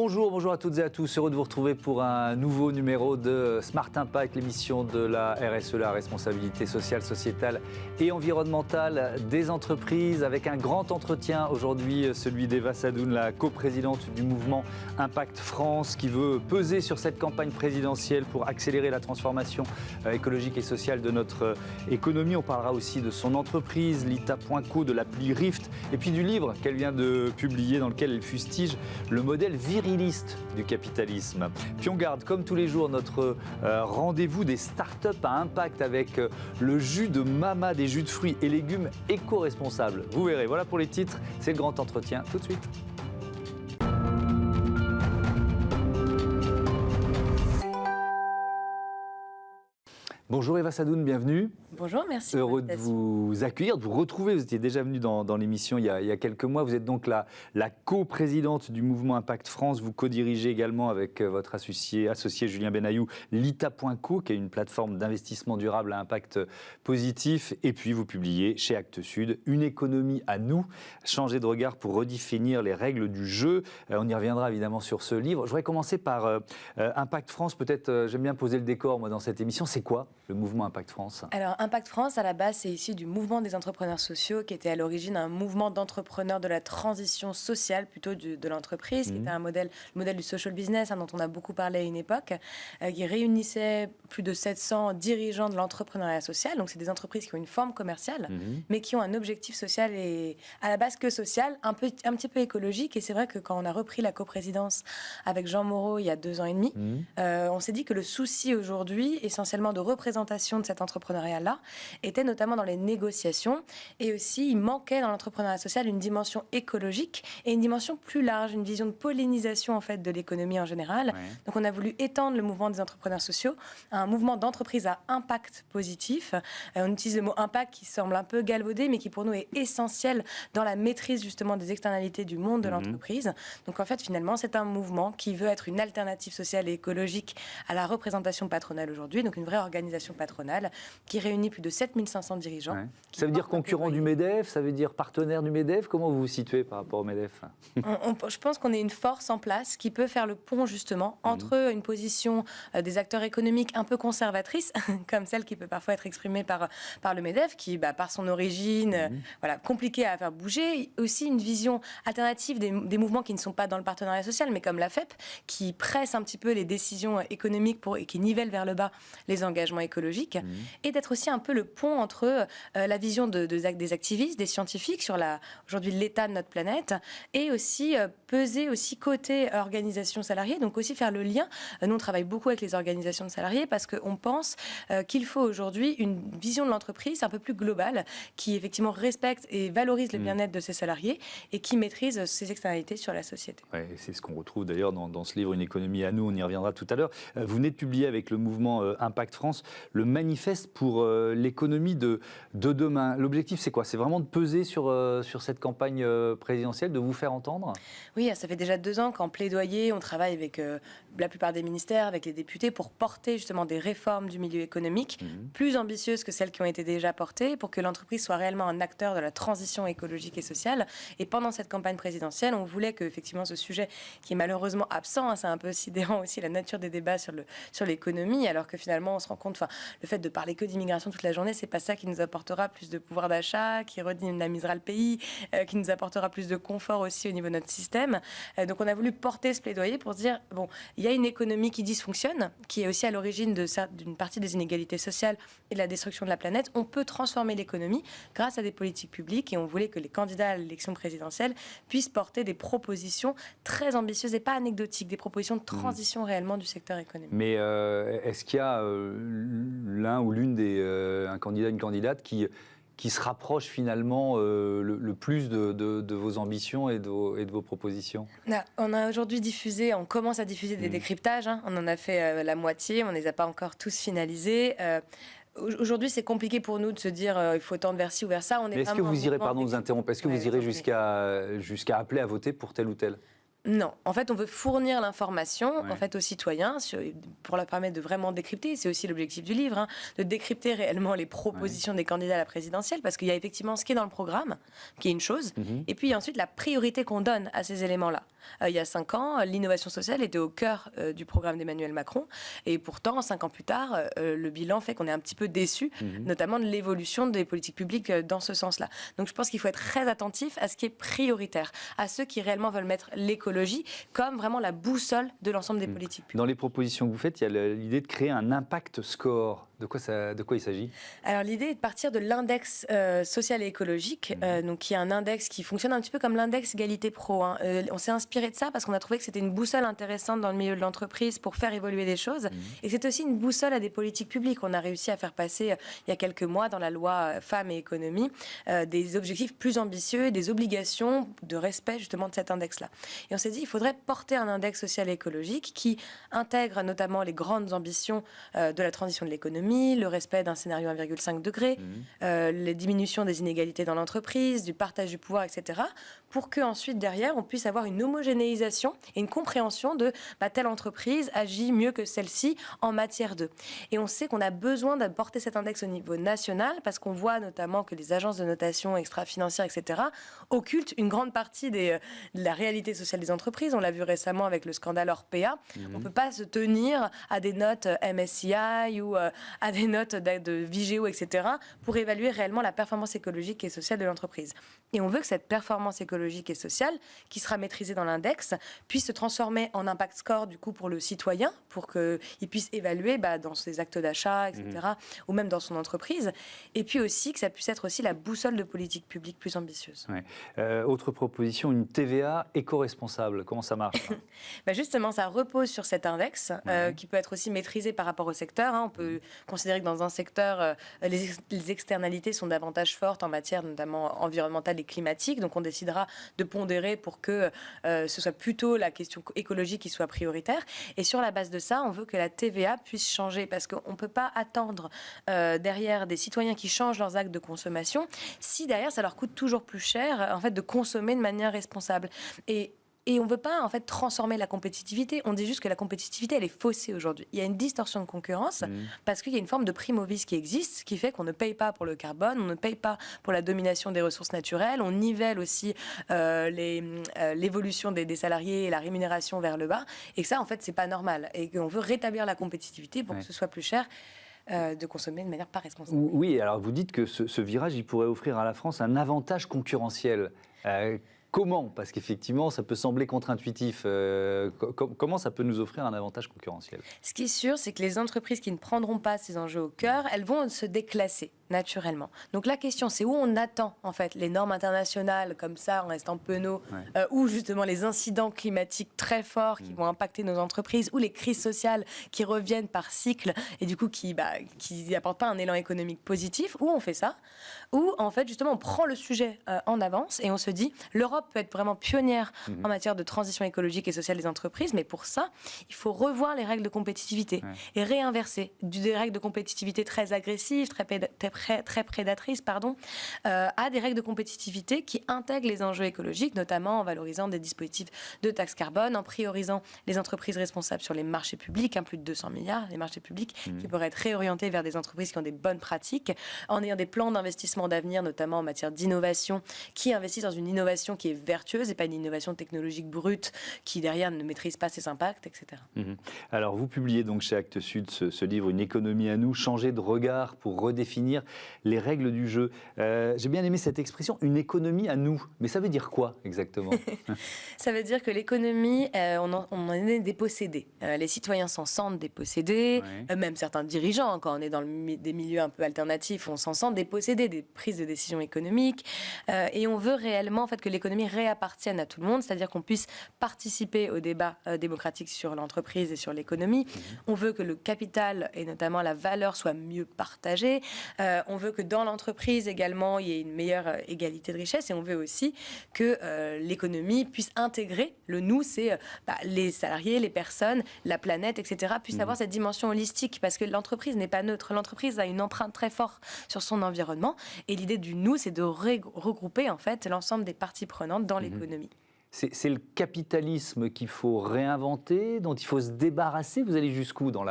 Bonjour à toutes et à tous. Heureux de vous retrouver pour un nouveau numéro de Smart Impact, l'émission de la RSE, la responsabilité sociale, sociétale et environnementale des entreprises, avec un grand entretien aujourd'hui, celui d'Eva Sadoun, la coprésidente du mouvement Impact France, qui veut peser sur cette campagne présidentielle pour accélérer la transformation écologique et sociale de notre économie. On parlera aussi de son entreprise, Lita.co, de l'appli Rift, et puis du livre qu'elle vient de publier dans lequel elle fustige le modèle viriliste du capitalisme. Puis on garde, comme tous les jours, notre rendez-vous des startups à impact avec le jus de Mama, des jus de fruits et légumes éco-responsables. Vous verrez, voilà pour les titres, c'est le grand entretien tout de suite. Bonjour Eva Sadoun, bienvenue. Bonjour, merci. Heureux de vous accueillir, de vous retrouver. Vous étiez déjà venu dans l'émission il y a quelques mois. Vous êtes donc la coprésidente du mouvement Impact France. Vous co-dirigez également avec votre associé Julien Benayou Lita.co, qui est une plateforme d'investissement durable à impact positif. Et puis vous publiez chez Actes Sud Une économie à nous, changer de regard pour redéfinir les règles du jeu. On y reviendra évidemment sur ce livre. Je voudrais commencer par Impact France. Peut-être, j'aime bien poser le décor moi dans cette émission. C'est quoi le mouvement Impact France? Alors, Impact France, à la base, c'est issu du mouvement des entrepreneurs sociaux, qui était à l'origine un mouvement d'entrepreneurs de la transition sociale, plutôt de l'entreprise, qui était le modèle du social business, dont on a beaucoup parlé à une époque, qui réunissait plus de 700 dirigeants de l'entrepreneuriat social. Donc, c'est des entreprises qui ont une forme commerciale, mais qui ont un objectif social et à la base que social, un petit peu écologique. Et c'est vrai que quand on a repris la coprésidence avec Jean Moreau il y a 2 ans et demi, on s'est dit que le souci aujourd'hui, essentiellement de représentation de cet entrepreneuriat-là, était notamment dans les négociations, et aussi il manquait dans l'entrepreneuriat social une dimension écologique et une dimension plus large, une vision de pollinisation en fait de l'économie en général. Ouais. Donc on a voulu étendre le mouvement des entrepreneurs sociaux à un mouvement d'entreprise à impact positif. On utilise le mot impact qui semble un peu galvaudé, mais qui pour nous est essentiel dans la maîtrise justement des externalités du monde de l'entreprise. Donc en fait finalement c'est un mouvement qui veut être une alternative sociale et écologique à la représentation patronale aujourd'hui, donc une vraie organisation patronale qui réunit plus de 7500 dirigeants. Ouais. Ça veut dire concurrent du MEDEF, ça veut dire partenaire du MEDEF. Comment vous vous situez par rapport au MEDEF? Je pense qu'on est une force en place qui peut faire le pont justement entre une position des acteurs économiques un peu conservatrice, comme celle qui peut parfois être exprimée par le MEDEF, qui par son origine, compliquée à faire bouger, aussi une vision alternative des mouvements qui ne sont pas dans le partenariat social, mais comme la FEP, qui presse un petit peu les décisions économiques et qui nivelle vers le bas les engagements écologiques, et d'être aussi un peu le pont entre la vision des activistes, des scientifiques sur aujourd'hui l'état de notre planète, et aussi peser aussi côté organisation salariée, donc aussi faire le lien. Nous, on travaille beaucoup avec les organisations de salariés parce qu'on pense qu'il faut aujourd'hui une vision de l'entreprise un peu plus globale, qui effectivement respecte et valorise le bien-être de ses salariés et qui maîtrise ses externalités sur la société. Ouais, c'est ce qu'on retrouve d'ailleurs dans ce livre Une économie à nous, on y reviendra tout à l'heure. Vous venez de publier avec le mouvement Impact France le manifeste pour l'économie de demain. L'objectif, c'est quoi? C'est vraiment de peser sur cette campagne présidentielle, de vous faire entendre? Oui, ça fait déjà 2 ans qu'en plaidoyer, on travaille avec la plupart des ministères, avec les députés, pour porter justement des réformes du milieu économique plus ambitieuses que celles qui ont été déjà portées, pour que l'entreprise soit réellement un acteur de la transition écologique et sociale. Et pendant cette campagne présidentielle, on voulait que effectivement ce sujet, qui est malheureusement absent, c'est un peu sidérant aussi la nature des débats sur l'économie, alors que finalement on se rend compte, le fait de parler que d'immigration toute la journée, c'est pas ça qui nous apportera plus de pouvoir d'achat, qui redynamisera le pays, qui nous apportera plus de confort aussi au niveau de notre système. Donc on a voulu porter ce plaidoyer pour se dire, bon, il y a une économie qui dysfonctionne, qui est aussi à l'origine d'une partie des inégalités sociales et de la destruction de la planète. On peut transformer l'économie grâce à des politiques publiques, et on voulait que les candidats à l'élection présidentielle puissent porter des propositions très ambitieuses et pas anecdotiques, des propositions de transition réellement du secteur économique. Mais est-ce qu'il y a l'un ou l'une un candidat, une candidate qui se rapproche finalement le plus de vos ambitions et de vos propositions? On a aujourd'hui diffusé, on commence à diffuser des décryptages, on en a fait la moitié, on ne les a pas encore tous finalisés. Aujourd'hui, c'est compliqué pour nous de se dire il faut tendre vers ci ou vers ça. Mais est-ce que vous irez, pardon de vous interrompre, est-ce que vous irez jusqu'à appeler à voter pour tel ou tel? Non, en fait, on veut fournir l'information en fait aux citoyens pour leur permettre de vraiment décrypter. C'est aussi l'objectif du livre, hein, de décrypter réellement les propositions des candidats à la présidentielle, parce qu'il y a effectivement ce qui est dans le programme, qui est une chose, et puis ensuite la priorité qu'on donne à ces éléments-là. Il y a 5 ans, l'innovation sociale était au cœur du programme d'Emmanuel Macron, et pourtant, 5 ans plus tard, le bilan fait qu'on est un petit peu déçu, notamment de l'évolution des politiques publiques dans ce sens-là. Donc je pense qu'il faut être très attentif à ce qui est prioritaire, à ceux qui réellement veulent mettre l'écologie comme vraiment la boussole de l'ensemble des politiques publiques. Dans les propositions que vous faites, il y a l'idée de créer un impact score. De quoi il s'agit ? Alors l'idée est de partir de l'index social et écologique, donc qui est un index qui fonctionne un petit peu comme l'index Égalité Pro. Hein. On s'est inspiré de ça parce qu'on a trouvé que c'était une boussole intéressante dans le milieu de l'entreprise pour faire évoluer des choses. Et c'est aussi une boussole à des politiques publiques. On a réussi à faire passer il y a quelques mois dans la loi Femmes et Économie des objectifs plus ambitieux, des obligations de respect justement de cet index-là. Et on s'est dit qu'il faudrait porter un index social et écologique qui intègre notamment les grandes ambitions de la transition de l'économie, le respect d'un scénario 1,5 degré, les diminutions des inégalités dans l'entreprise, du partage du pouvoir, etc., pour qu'ensuite, derrière, on puisse avoir une homogénéisation et une compréhension de telle entreprise agit mieux que celle-ci en matière de. Et on sait qu'on a besoin de porter cet index au niveau national parce qu'on voit notamment que les agences de notation extra-financières, etc., occultent une grande partie de la réalité sociale des entreprises. On l'a vu récemment avec le scandale Orpea. On ne peut pas se tenir à des notes MSCI ou à des notes de Vigeo, etc., pour évaluer réellement la performance écologique et sociale de l'entreprise. Et on veut que cette performance écologique et sociale, qui sera maîtrisée dans l'index, puisse se transformer en impact score, du coup, pour le citoyen, pour qu'il puisse évaluer dans ses actes d'achat, etc., ou même dans son entreprise. Et puis aussi, que ça puisse être aussi la boussole de politique publique plus ambitieuse. Autre proposition, une TVA éco-responsable. Comment ça marche ? Justement, ça repose sur cet index, qui peut être aussi maîtrisé par rapport au secteur. Hein. On peut considérer que dans un secteur, les externalités sont davantage fortes en matière notamment environnementale et climatique. Donc on décidera de pondérer pour que ce soit plutôt la question écologique qui soit prioritaire. Et sur la base de ça, on veut que la TVA puisse changer parce qu'on ne peut pas attendre derrière des citoyens qui changent leurs actes de consommation si derrière ça leur coûte toujours plus cher en fait, de consommer de manière responsable. Et on ne veut pas en fait transformer la compétitivité. On dit juste que la compétitivité, elle est faussée aujourd'hui. Il y a une distorsion de concurrence parce qu'il y a une forme de primo-vice qui existe, ce qui fait qu'on ne paye pas pour le carbone, on ne paye pas pour la domination des ressources naturelles, on nivelle aussi l'évolution des salariés et la rémunération vers le bas. Et que ça, en fait, c'est pas normal. Et qu'on veut rétablir la compétitivité pour que ce soit plus cher. De consommer de manière pas responsable. Oui, alors vous dites que ce virage, il pourrait offrir à la France un avantage concurrentiel. Comment ? Parce qu'effectivement, ça peut sembler contre-intuitif. Comment ça peut nous offrir un avantage concurrentiel ? Ce qui est sûr, c'est que les entreprises qui ne prendront pas ces enjeux au cœur, elles vont se déclasser naturellement. Donc la question, c'est où on attend en fait les normes internationales comme ça, en restant penauds, ou justement les incidents climatiques très forts qui vont impacter nos entreprises, ou les crises sociales qui reviennent par cycle et du coup qui n'apportent pas un élan économique positif. Où on fait ça ? Où en fait justement on prend le sujet en avance et on se dit l'Europe peut être vraiment pionnière en matière de transition écologique et sociale des entreprises, mais pour ça, il faut revoir les règles de compétitivité et réinverser des règles de compétitivité très agressives, très prédatrices, à des règles de compétitivité qui intègrent les enjeux écologiques, notamment en valorisant des dispositifs de taxe carbone, en priorisant les entreprises responsables sur les marchés publics, plus de 200 milliards, les marchés publics, qui pourraient être réorientés vers des entreprises qui ont des bonnes pratiques, en ayant des plans d'investissement d'avenir, notamment en matière d'innovation, qui investissent dans une innovation qui est vertueuse et pas une innovation technologique brute qui derrière ne maîtrise pas ses impacts, etc. Alors vous publiez donc chez Actes Sud ce livre, Une économie à nous, changer de regard pour redéfinir les règles du jeu. J'ai bien aimé cette expression, une économie à nous. Mais ça veut dire quoi exactement ? Ça veut dire que l'économie, on en est dépossédé. Les citoyens s'en sentent dépossédés, même certains dirigeants, quand on est dans des milieux un peu alternatifs, on s'en sent dépossédés des prises de décisions économiques. Et on veut réellement en fait, que l'économie réappartienne à tout le monde, c'est-à-dire qu'on puisse participer au débat démocratique sur l'entreprise et sur l'économie. On veut que le capital et notamment la valeur soient mieux partagés. On veut que dans l'entreprise également, il y ait une meilleure égalité de richesse et on veut aussi que l'économie puisse intégrer le nous, c'est les salariés, les personnes, la planète, etc., puissent avoir cette dimension holistique parce que l'entreprise n'est pas neutre. L'entreprise a une empreinte très forte sur son environnement et l'idée du nous, c'est de regrouper en fait l'ensemble des parties prenantes dans l'économie. c'est le capitalisme qu'il faut réinventer, dont il faut se débarrasser. Vous allez jusqu'où dans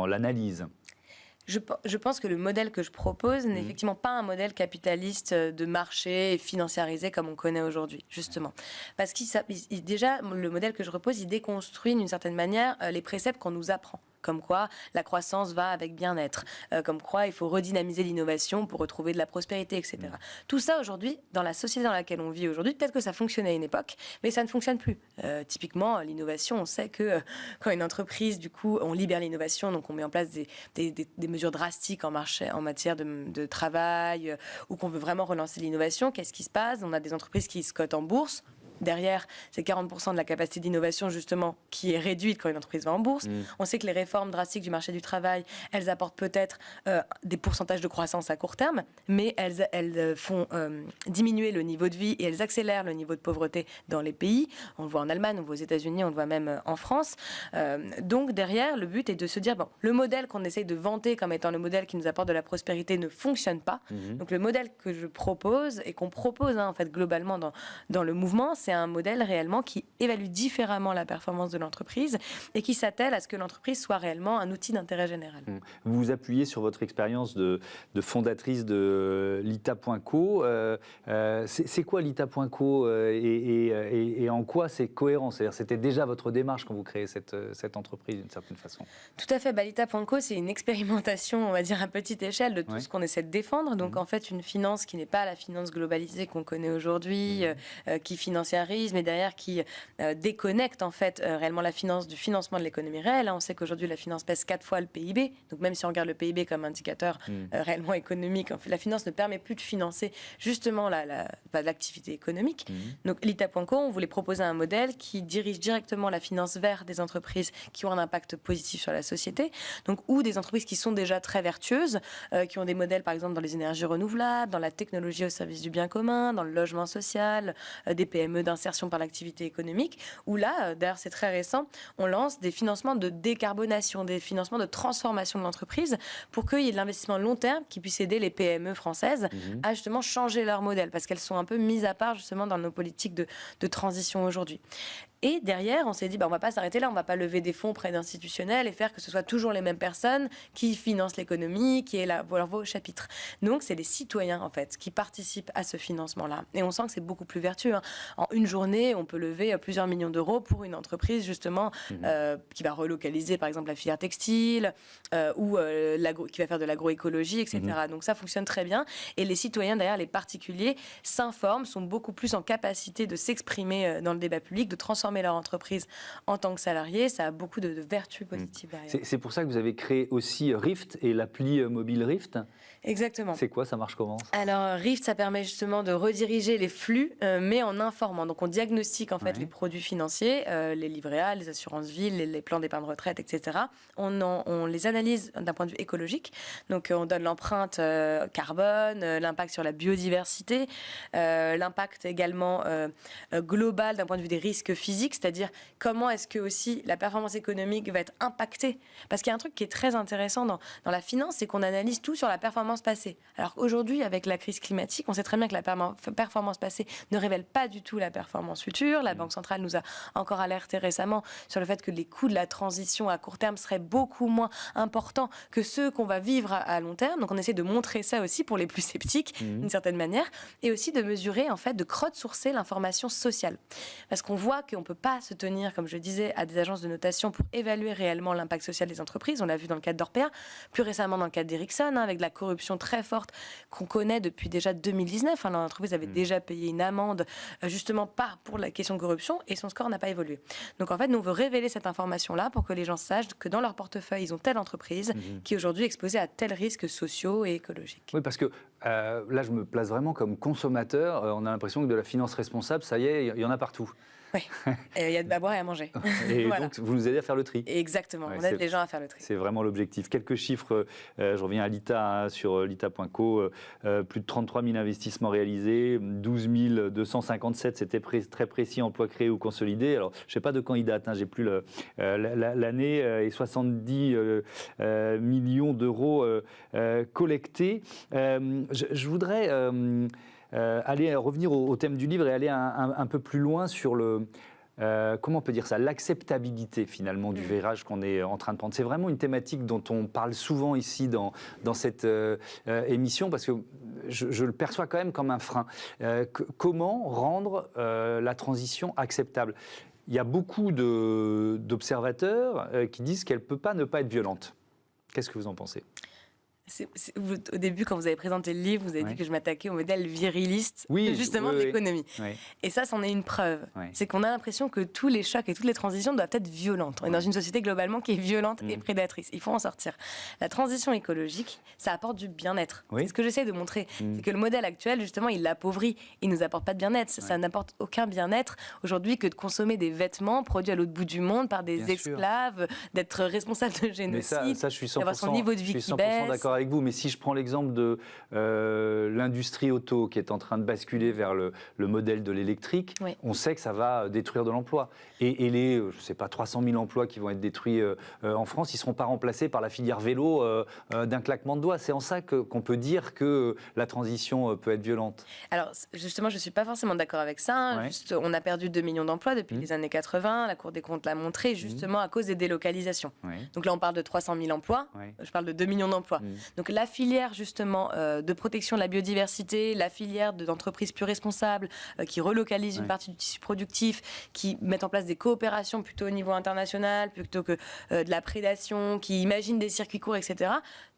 l'analyse ? Je pense que le modèle que je propose n'est effectivement pas un modèle capitaliste de marché et financiarisé comme on connaît aujourd'hui, justement. Parce que déjà, le modèle que je propose, il déconstruit d'une certaine manière les préceptes qu'on nous apprend. Comme quoi la croissance va avec bien-être, comme quoi il faut redynamiser l'innovation pour retrouver de la prospérité, etc. Tout ça aujourd'hui, dans la société dans laquelle on vit aujourd'hui, peut-être que ça fonctionnait à une époque, mais ça ne fonctionne plus. Typiquement, l'innovation, on sait que quand une entreprise, du coup, on libère l'innovation, donc on met en place des mesures drastiques en matière de travail, ou qu'on veut vraiment relancer l'innovation, qu'est-ce qui se passe ? On a des entreprises qui se cotent en bourse. Derrière, c'est 40% de la capacité d'innovation, justement, qui est réduite quand une entreprise va en bourse. On sait que les réformes drastiques du marché du travail, elles apportent peut-être des pourcentages de croissance à court terme, mais elles font diminuer le niveau de vie et elles accélèrent le niveau de pauvreté dans les pays. On le voit en Allemagne, on le voit aux États-Unis, on le voit même en France. Donc, derrière, le but est de se dire, bon, le modèle qu'on essaye de vanter comme étant le modèle qui nous apporte de la prospérité ne fonctionne pas. Donc, le modèle que je propose et qu'on propose, en fait, globalement dans le mouvement, c'est un modèle réellement qui évalue différemment la performance de l'entreprise et qui s'attelle à ce que l'entreprise soit réellement un outil d'intérêt général. Vous vous appuyez sur votre expérience de fondatrice de Lita.co. C'est quoi Lita.co et en quoi c'est cohérent ? C'est-à-dire, c'était déjà votre démarche quand vous créez cette entreprise d'une certaine façon. Tout à fait. Lita.co, c'est une expérimentation, on va dire, à petite échelle de tout ce qu'on essaie de défendre. Donc, en fait, une finance qui n'est pas la finance globalisée qu'on connaît aujourd'hui, qui financiarise, mais derrière qui déconnecte en fait réellement la finance du financement de l'économie réelle. On sait qu'aujourd'hui la finance pèse 4 fois le PIB, donc même si on regarde le PIB comme indicateur réellement économique, en fait, la finance ne permet plus de financer justement l'activité économique. Donc Lita.co, on voulait proposer un modèle qui dirige directement la finance vers des entreprises qui ont un impact positif sur la société, donc ou des entreprises qui sont déjà très vertueuses, qui ont des modèles par exemple dans les énergies renouvelables, dans la technologie au service du bien commun, dans le logement social, des PME d'insertion par l'activité économique, où là, d'ailleurs c'est très récent, on lance des financements de décarbonation, des financements de transformation de l'entreprise pour qu'il y ait de l'investissement long terme qui puisse aider les PME françaises à justement changer leur modèle, parce qu'elles sont un peu mises à part justement dans nos politiques de transition aujourd'hui. Et derrière, on s'est dit, on ne va pas s'arrêter là, on ne va pas lever des fonds auprès d'institutionnels et faire que ce soit toujours les mêmes personnes qui financent l'économie, qui est leur voix au chapitre. Donc, c'est les citoyens, en fait, qui participent à ce financement-là. Et on sent que c'est beaucoup plus vertueux. En une journée, on peut lever plusieurs millions d'euros pour une entreprise, justement, qui va relocaliser, par exemple, la filière textile ou qui va faire de l'agroécologie, etc. Donc, ça fonctionne très bien. Et les citoyens, derrière, les particuliers, s'informent, sont beaucoup plus en capacité de s'exprimer dans le débat public, de transformer leur entreprise en tant que salarié. Ça a beaucoup de vertus positives derrière. C'est pour ça que vous avez créé aussi Rift et l'appli mobile Rift. Exactement. C'est quoi, ça marche comment ? Alors Rift, ça permet justement de rediriger les flux, mais en informant. Donc on diagnostique en fait les produits financiers, les livrets A, les assurances vie, les plans d'épargne retraite, etc. On les analyse d'un point de vue écologique. Donc on donne l'empreinte carbone, l'impact sur la biodiversité, l'impact également global d'un point de vue des risques physiques, c'est-à-dire comment est-ce que aussi la performance économique va être impactée. Parce qu'il y a un truc qui est très intéressant dans la finance, c'est qu'on analyse tout sur la performance passée. Alors qu'aujourd'hui, avec la crise climatique, on sait très bien que la performance passée ne révèle pas du tout la performance future. La Banque centrale nous a encore alerté récemment sur le fait que les coûts de la transition à court terme seraient beaucoup moins importants que ceux qu'on va vivre à long terme. Donc on essaie de montrer ça aussi pour les plus sceptiques, d'une certaine manière, et aussi de mesurer, en fait, de crowdsourcer l'information sociale. Parce qu'on voit qu'on ne peut pas se tenir, comme je disais, à des agences de notation pour évaluer réellement l'impact social des entreprises. On l'a vu dans le cadre d'Orpea, plus récemment dans le cadre d'Ericsson, avec de la corruption très forte qu'on connaît depuis déjà 2019. L'entreprise avait déjà payé une amende, justement pas pour la question de corruption, et son score n'a pas évolué. Donc en fait, nous, on veut révéler cette information-là pour que les gens sachent que dans leur portefeuille, ils ont telle entreprise qui est aujourd'hui exposée à tels risques sociaux et écologiques. Oui, parce que là, je me place vraiment comme consommateur. On a l'impression que de la finance responsable, ça y est, il y en a partout. Oui, il y a à boire et à manger. Et voilà. Donc, vous nous aidez à faire le tri. Exactement, on aide les gens à faire le tri. C'est vraiment l'objectif. Quelques chiffres, je reviens à Lita, sur Lita.co, plus de 33 000 investissements réalisés, 12 257, c'était très précis, emplois créés ou consolidés. Alors, je ne sais pas de quand il date, j'ai plus l'année, et 70 millions d'euros collectés. Je voudrais... revenir au thème du livre et aller un peu plus loin sur comment on peut dire ça, l'acceptabilité finalement du virage qu'on est en train de prendre. C'est vraiment une thématique dont on parle souvent ici dans cette émission, parce que je le perçois quand même comme un frein. Comment rendre la transition acceptable ? Il y a beaucoup d'observateurs qui disent qu'elle ne peut pas ne pas être violente. Qu'est-ce que vous en pensez ? Au début, quand vous avez présenté le livre, vous avez dit que je m'attaquais au modèle viriliste, de l'économie. Oui. Et ça, c'en est une preuve. Oui. C'est qu'on a l'impression que tous les chocs et toutes les transitions doivent être violentes. On est dans une société globalement qui est violente et prédatrice. Il faut en sortir. La transition écologique, ça apporte du bien-être. Oui. C'est ce que j'essaie de montrer. C'est que le modèle actuel, justement, il l'appauvrit. Il ne nous apporte pas de bien-être. Ça n'apporte aucun bien-être aujourd'hui que de consommer des vêtements produits à l'autre bout du monde par des esclaves, d'être responsable de génocide, mais ça, je suis 100%, d'avoir son niveau de vie qui baisse. D'accord avec vous, mais si je prends l'exemple de l'industrie auto qui est en train de basculer vers le modèle de l'électrique, on sait que ça va détruire de l'emploi. Et les, je ne sais pas, 300 000 emplois qui vont être détruits en France, ils ne seront pas remplacés par la filière vélo d'un claquement de doigts. C'est en ça qu'on peut dire que la transition peut être violente. Alors, justement, je ne suis pas forcément d'accord avec ça. Juste, on a perdu 2 millions d'emplois depuis les années 80. La Cour des comptes l'a montré, justement à cause des délocalisations. Donc là, on parle de 300 000 emplois. Je parle de 2 millions d'emplois. Donc la filière justement de protection de la biodiversité, la filière d'entreprises plus responsables qui relocalisent une partie du tissu productif, qui mettent en place des coopérations plutôt au niveau international plutôt que de la prédation, qui imaginent des circuits courts, etc.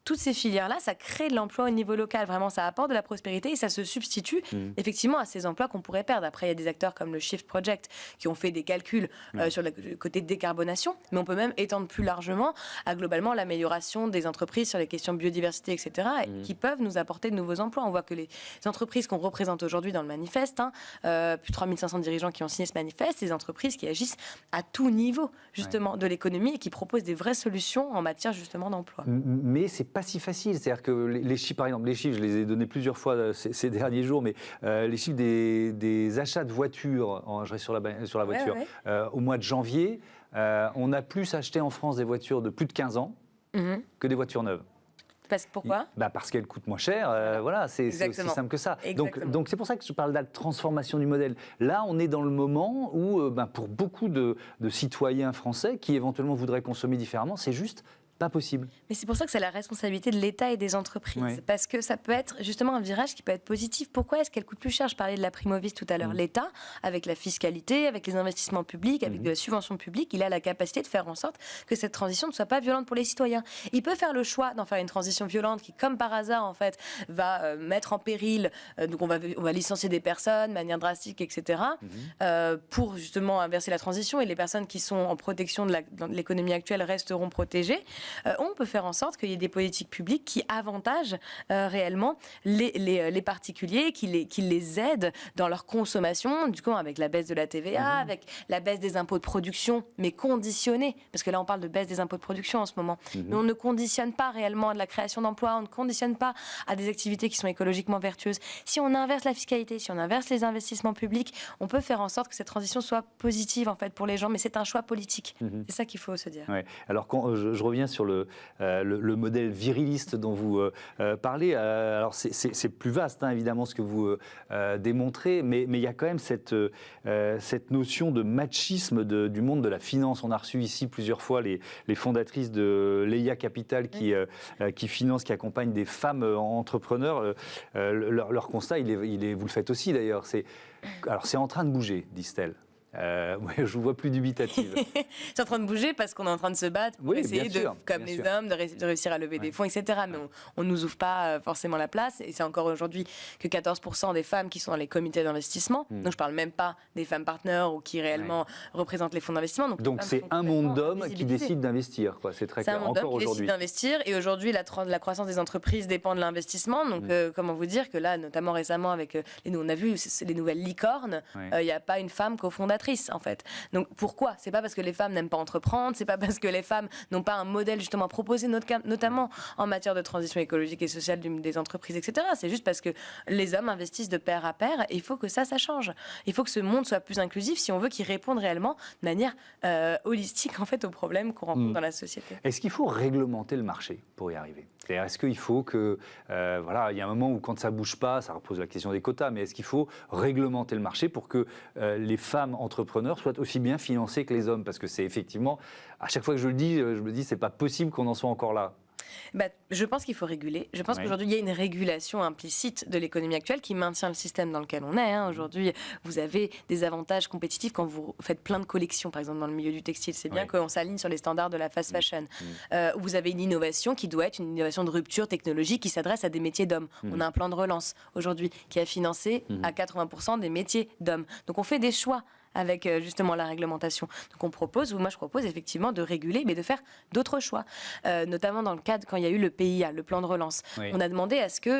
Toutes ces filières-là, ça crée de l'emploi au niveau local. Vraiment, ça apporte de la prospérité et ça se substitue effectivement à ces emplois qu'on pourrait perdre. Après, il y a des acteurs comme le Shift Project qui ont fait des calculs sur le côté de décarbonation, mais on peut même étendre plus largement à globalement l'amélioration des entreprises sur les questions de biodiversité, etc., et qui peuvent nous apporter de nouveaux emplois. On voit que les entreprises qu'on représente aujourd'hui dans le manifeste, plus de 3500 dirigeants qui ont signé ce manifeste, c'est des entreprises qui agissent à tout niveau justement de l'économie et qui proposent des vraies solutions en matière justement d'emploi. Mais c'est pas si facile, c'est-à-dire que les chiffres, par exemple, les chiffres, je les ai donnés plusieurs fois ces derniers jours, mais les chiffres des achats de voitures, je reste sur la voiture, au mois de janvier, on a plus acheté en France des voitures de plus de 15 ans que des voitures neuves. Pourquoi ? Parce qu'elles coûtent moins cher, voilà, c'est aussi simple que ça. Donc c'est pour ça que je parle de la transformation du modèle. Là, on est dans le moment où, pour beaucoup de citoyens français qui éventuellement voudraient consommer différemment, c'est juste pas possible. Mais c'est pour ça que c'est la responsabilité de l'État et des entreprises. Parce que ça peut être justement un virage qui peut être positif. Pourquoi est-ce qu'elle coûte plus cher ? Je parlais de la Primovise tout à l'heure. L'État, avec la fiscalité, avec les investissements publics, avec de la subvention publique, il a la capacité de faire en sorte que cette transition ne soit pas violente pour les citoyens. Il peut faire le choix d'en faire une transition violente qui, comme par hasard, en fait, va mettre en péril, donc on va licencier des personnes de manière drastique, etc., pour justement inverser la transition, et les personnes qui sont en protection de l'économie actuelle resteront protégées. On peut faire en sorte qu'il y ait des politiques publiques qui avantagent réellement les particuliers, qui les aident dans leur consommation, du coup avec la baisse de la TVA, avec la baisse des impôts de production, mais conditionnée, parce que là on parle de baisse des impôts de production en ce moment. Mais on ne conditionne pas réellement à de la création d'emplois, on ne conditionne pas à des activités qui sont écologiquement vertueuses. Si on inverse la fiscalité, si on inverse les investissements publics, on peut faire en sorte que cette transition soit positive en fait pour les gens, mais c'est un choix politique. C'est ça qu'il faut se dire. Alors quand je reviens sur le modèle viriliste dont vous parlez. Alors c'est plus vaste, évidemment, ce que vous démontrez, mais il y a quand même cette notion de machisme du monde de la finance. On a reçu ici plusieurs fois les fondatrices de Leia Capital qui financent, qui accompagnent des femmes entrepreneurs. Leur constat, vous le faites aussi d'ailleurs, c'est en train de bouger, disent-elles. Je vous vois plus dubitative. C'est en train de bouger parce qu'on est en train de se battre pour essayer, comme les hommes, de réussir à lever des fonds, etc. Mais on ne nous ouvre pas forcément la place. Et c'est encore aujourd'hui que 14% des femmes qui sont dans les comités d'investissement. Donc je ne parle même pas des femmes partenaires ou qui réellement représentent les fonds d'investissement. Donc c'est un monde d'hommes qui décident d'investir. C'est très clair. C'est un monde d'hommes qui décide d'investir. Et aujourd'hui, la croissance des entreprises dépend de l'investissement. Donc comment vous dire que là, notamment récemment, avec on a vu les nouvelles licornes, il n'y a pas une femme cofondatrice. En fait. Donc pourquoi ? C'est pas parce que les femmes n'aiment pas entreprendre, c'est pas parce que les femmes n'ont pas un modèle justement proposé, notamment en matière de transition écologique et sociale des entreprises, etc. C'est juste parce que les hommes investissent de pair à pair et il faut que ça change. Il faut que ce monde soit plus inclusif si on veut qu'il réponde réellement de manière holistique en fait aux problèmes qu'on rencontre dans la société. Est-ce qu'il faut réglementer le marché pour y arriver ? C'est-à-dire, est-ce qu'il faut que, voilà, il y a un moment où quand ça ne bouge pas, ça repose la question des quotas, mais est-ce qu'il faut réglementer le marché pour que les femmes entrepreneurs soient aussi bien financées que les hommes? Parce que c'est effectivement, à chaque fois que je le dis, je me dis, c'est pas possible qu'on en soit encore là. Je pense qu'il faut réguler. Je pense qu'aujourd'hui, il y a une régulation implicite de l'économie actuelle qui maintient le système dans lequel on est. Aujourd'hui, vous avez des avantages compétitifs quand vous faites plein de collections, par exemple dans le milieu du textile. C'est bien qu'on s'aligne sur les standards de la fast fashion. Vous avez une innovation qui doit être une innovation de rupture technologique qui s'adresse à des métiers d'hommes. On a un plan de relance aujourd'hui qui a financé à 80% des métiers d'hommes. Donc on fait des choix avec justement la réglementation. Donc moi je propose effectivement de réguler, mais de faire d'autres choix. Notamment dans le cadre, quand il y a eu le PIA, le plan de relance, on a demandé à ce qu'il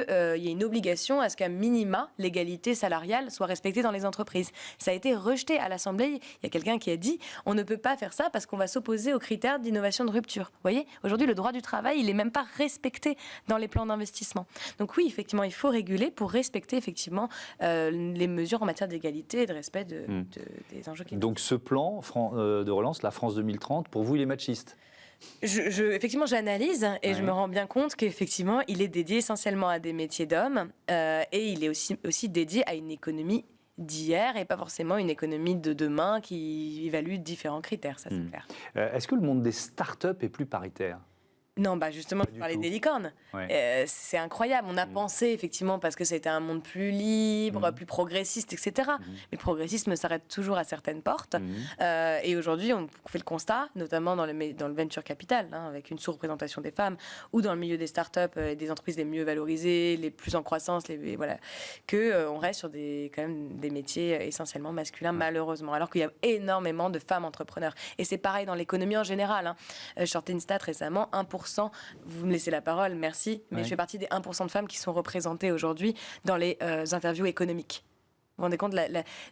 y ait une obligation, à ce qu'à minima, l'égalité salariale soit respectée dans les entreprises. Ça a été rejeté à l'Assemblée. Il y a quelqu'un qui a dit, on ne peut pas faire ça parce qu'on va s'opposer aux critères d'innovation de rupture. Vous voyez, aujourd'hui, le droit du travail, il n'est même pas respecté dans les plans d'investissement. Donc oui, effectivement, il faut réguler pour respecter effectivement les mesures en matière d'égalité et de respect des enjeux qui... Donc ce plan de relance, la France 2030, pour vous, il est machiste? Effectivement, j'analyse et je me rends bien compte qu'effectivement, il est dédié essentiellement à des métiers d'hommes et il est aussi dédié à une économie d'hier et pas forcément une économie de demain qui évalue différents critères, ça c'est clair. Est-ce que le monde des startups est plus paritaire? Non, justement, je parlais des licornes. C'est incroyable. On a pensé, effectivement, parce que c'était un monde plus libre, plus progressiste, etc. Mais le progressisme s'arrête toujours à certaines portes. Et aujourd'hui, on fait le constat, notamment dans le venture capital, avec une sous-représentation des femmes, ou dans le milieu des startups et des entreprises les mieux valorisées, les plus en croissance, qu'on reste sur quand même des métiers essentiellement masculins, malheureusement. Alors qu'il y a énormément de femmes entrepreneurs. Et c'est pareil dans l'économie en général. Je sortais une stat récemment, 1%. Vous me laissez la parole, merci, mais je fais partie des 1% de femmes qui sont représentées aujourd'hui dans les interviews économiques. Vous vous rendez compte,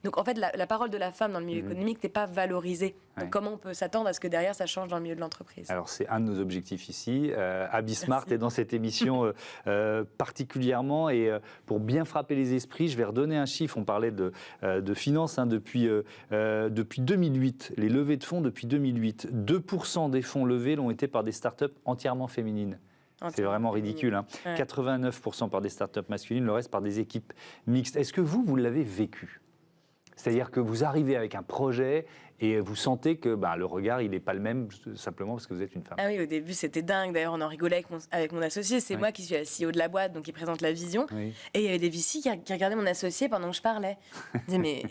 donc en fait, la parole de la femme dans le milieu économique n'est pas valorisée. Donc comment on peut s'attendre à ce que derrière ça change dans le milieu de l'entreprise? Alors c'est un de nos objectifs ici. Abby Smart est dans cette émission particulièrement, et pour bien frapper les esprits, je vais redonner un chiffre. On parlait de finances depuis 2008, les levées de fonds depuis 2008. 2% des fonds levés l'ont été par des startups entièrement féminines. C'est vraiment ridicule. 89% par des startups masculines, le reste par des équipes mixtes. Est-ce que vous l'avez vécu? C'est-à-dire que vous arrivez avec un projet et vous sentez que le regard, il n'est pas le même simplement parce que vous êtes une femme. Ah oui, au début, c'était dingue. D'ailleurs, on en rigolait avec mon associé. C'est moi qui suis la CEO de la boîte, donc qui présente la vision. Et il y avait des VC qui regardaient mon associé pendant que je parlais. Mais...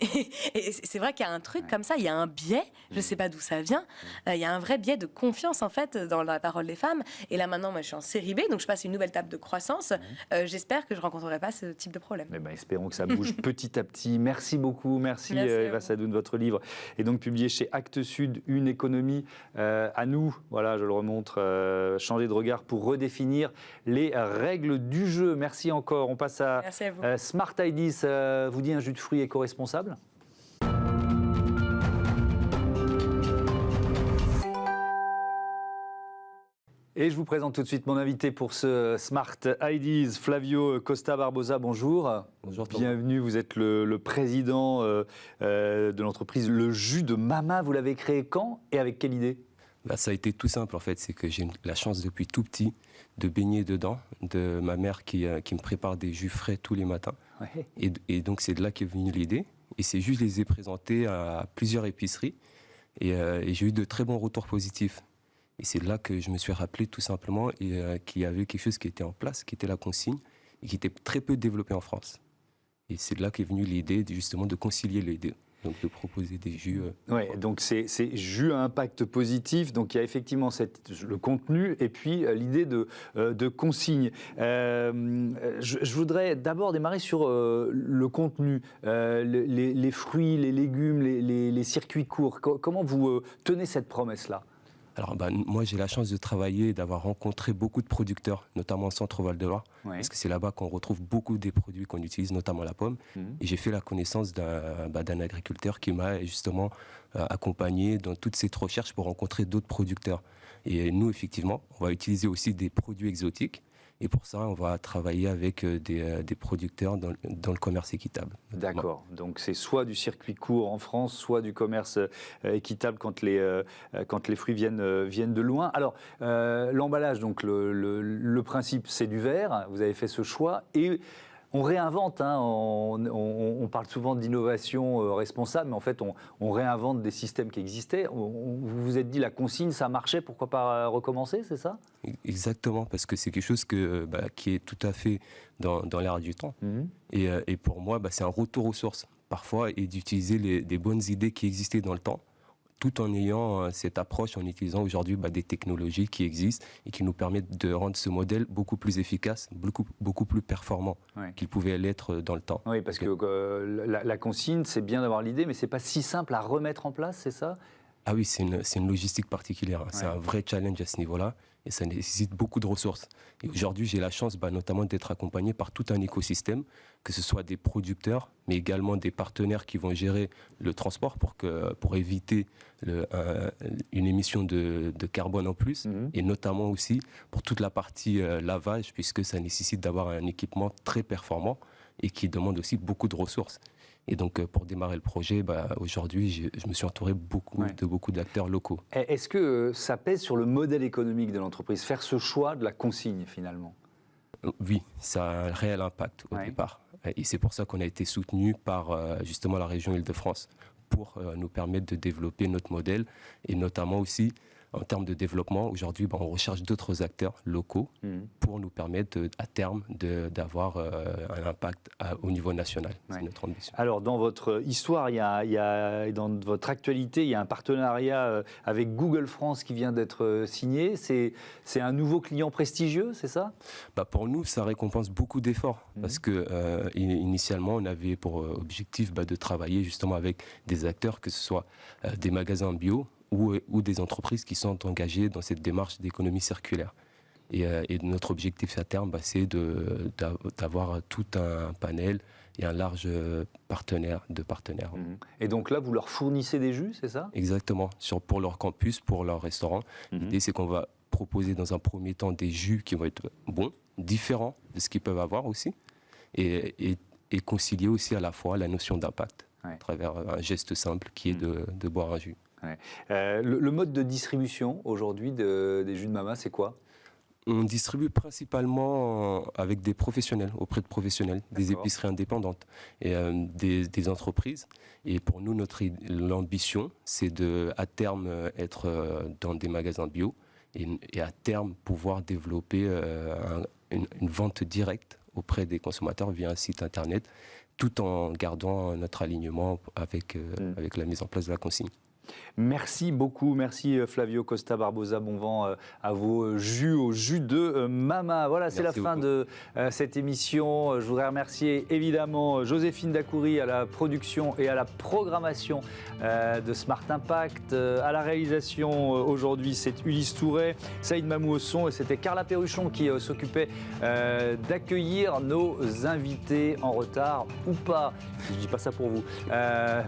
et c'est vrai qu'il y a un truc comme ça, il y a un biais, je ne sais pas d'où ça vient. Il y a un vrai biais de confiance, en fait, dans la parole des femmes. Et là, maintenant, moi, je suis en série B, donc je passe une nouvelle étape de croissance. J'espère que je ne rencontrerai pas ce type de problème. Espérons que ça bouge petit à petit. Merci beaucoup. Merci Eva Sadoun. Votre livre est donc publié chez Actes Sud, une économie à nous, voilà, je le remontre, changer de regard pour redéfinir les règles du jeu. Merci encore. On passe à Smart Ideas, vous dit un jus de fruits éco-responsable? Et je vous présente tout de suite mon invité pour ce Smart Ideas, Flavio Costa Barbosa. Bonjour. Bonjour. Bienvenue. Vous êtes le président de l'entreprise Le Jus de Mama. Vous l'avez créé quand et avec quelle idée? Ça a été tout simple en fait. C'est que j'ai la chance depuis tout petit de baigner dedans, de ma mère qui me prépare des jus frais tous les matins. Et donc c'est de là qu'est venue l'idée. Et ces jus, je les ai présentés à plusieurs épiceries et j'ai eu de très bons retours positifs. Et c'est là que je me suis rappelé tout simplement qu'il y avait quelque chose qui était en place, qui était la consigne, et qui était très peu développé en France. Et c'est là qu'est venue l'idée justement de concilier les deux, donc de proposer des jus. Donc c'est jus à impact positif, donc il y a effectivement le contenu et puis l'idée de consigne. Je voudrais d'abord démarrer sur le contenu, les fruits, les légumes, les circuits courts. Comment vous tenez cette promesse-là? Alors, moi, j'ai la chance de travailler et d'avoir rencontré beaucoup de producteurs, notamment au Centre-Val de Loire, parce que c'est là-bas qu'on retrouve beaucoup des produits qu'on utilise, notamment la pomme. Et j'ai fait la connaissance d'un agriculteur qui m'a justement accompagné dans toute cette recherche pour rencontrer d'autres producteurs. Et nous, effectivement, on va utiliser aussi des produits exotiques. Et pour ça, on va travailler avec des producteurs dans le commerce équitable. D'accord. Donc c'est soit du circuit court en France, soit du commerce équitable quand les fruits viennent de loin. Alors, l'emballage, donc le principe, c'est du verre. Vous avez fait ce choix et on réinvente, hein, on parle souvent d'innovation responsable, mais en fait, on réinvente des systèmes qui existaient. Vous vous êtes dit, la consigne, ça marchait, pourquoi pas recommencer, c'est ça ? Exactement, parce que c'est quelque chose qui est tout à fait dans l'air du temps. Et pour moi, c'est un retour aux sources, parfois, et d'utiliser des bonnes idées qui existaient dans le temps, tout en ayant cette approche, en utilisant aujourd'hui des technologies qui existent et qui nous permettent de rendre ce modèle beaucoup plus efficace, beaucoup plus performant qu'il pouvait l'être dans le temps. Oui, parce que la consigne, c'est bien d'avoir l'idée, mais c'est pas si simple à remettre en place, c'est ça ? Ah oui, c'est une logistique particulière. C'est un vrai challenge à ce niveau-là et ça nécessite beaucoup de ressources. Et aujourd'hui, j'ai la chance notamment d'être accompagné par tout un écosystème, que ce soit des producteurs, mais également des partenaires qui vont gérer le transport pour éviter une émission de carbone en plus, et notamment aussi pour toute la partie lavage, puisque ça nécessite d'avoir un équipement très performant et qui demande aussi beaucoup de ressources. Et donc, pour démarrer le projet, aujourd'hui, je me suis entouré de beaucoup d'acteurs locaux. Est-ce que ça pèse sur le modèle économique de l'entreprise, faire ce choix de la consigne, finalement ? Oui, ça a un réel impact au départ. Et c'est pour ça qu'on a été soutenu par, justement, la région Île-de-France pour nous permettre de développer notre modèle et notamment aussi en termes de développement. Aujourd'hui, on recherche d'autres acteurs locaux pour nous permettre à terme d'avoir un impact au niveau national. C'est notre ambition. Alors, dans votre histoire, dans votre actualité, il y a un partenariat avec Google France qui vient d'être signé. C'est un nouveau client prestigieux, c'est ça ? Pour nous, ça récompense beaucoup d'efforts parce que initialement, on avait pour objectif de travailler justement avec des acteurs, que ce soit des magasins bio, ou des entreprises qui sont engagées dans cette démarche d'économie circulaire. Et notre objectif à terme, c'est d'avoir tout un panel et un large partenaire. Et donc là, vous leur fournissez des jus, c'est ça ? Exactement, pour leur campus, pour leur restaurant. L'idée, c'est qu'on va proposer dans un premier temps des jus qui vont être bons, différents de ce qu'ils peuvent avoir aussi, et concilier aussi à la fois la notion d'impact à travers un geste simple qui est de boire un jus. Le mode de distribution aujourd'hui des jus de Mama, c'est quoi ? On distribue principalement avec des professionnels, auprès de professionnels, des épiceries indépendantes et des entreprises. Et pour nous, l'ambition, c'est à terme être dans des magasins bio et à terme pouvoir développer une vente directe auprès des consommateurs via un site internet, tout en gardant notre alignement avec la mise en place de la consigne. Merci beaucoup, merci Flavio Costa Barbosa, bon vent à vos jus, au jus de Mama. Voilà, c'est la fin de cette émission. Je voudrais remercier évidemment Joséphine Dacoury à la production et à la programmation de Smart Impact. À la réalisation aujourd'hui, c'est Ulysse Touret, Saïd Mamou au son et c'était Carla Perruchon qui s'occupait d'accueillir nos invités en retard ou pas. Je ne dis pas ça pour vous.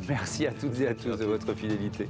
Merci à toutes et à tous de votre fidélité.